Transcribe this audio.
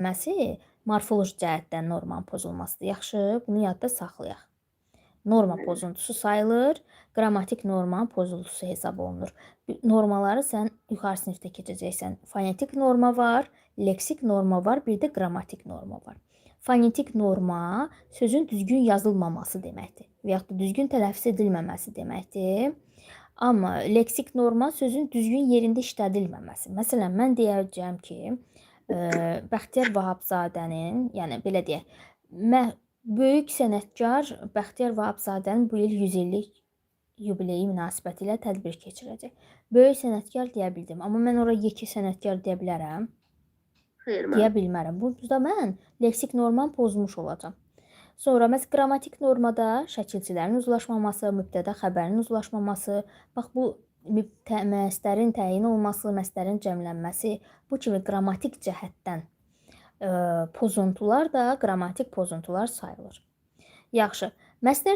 Məsi morfoloji cəhətdən normanın pozulmasıdır. Yaxşı, bunu yadda saxlayaq. Norma pozuntusu sayılır, qrammatik normanın pozuntusu hesab olunur. Normaları sən yuxarı sinifdə keçəcəksən. Fonetik norma var, leksik norma var, bir də qrammatik norma var. Fonetik norma sözün düzgün yazılmaması deməkdir və yaxud da düzgün tələffüz edilməməsi deməkdir. Amma leksik norma sözün düzgün yerində işlədilməməsi. Məsələn, mən deyəcəm ki, Bəxtiyar Vahabzadənin, yəni belə deyək, böyük sənətkar Bəxtiyar Vahabzadənin bu il 100 illik yubileyi münasibətilə tədbir keçirəcək. Böyük sənətkar deyə bildim, amma mən ora yekə sənətkar deyə bilərəm? Xeyr, Deyə mən. bilmərəm. Burada mən leksik normanı pozmuş olacam. Sonra qrammatik normada şəkilçilərin uzlaşmaması, mübtəda xəbərin uzlaşmaması, bax bu məsdərin təyin olması, məsdərin cəmlənməsi, bu kimi qrammatik cəhətdən pozuntular da qrammatik pozuntular sayılır. Yaxşı, məsdər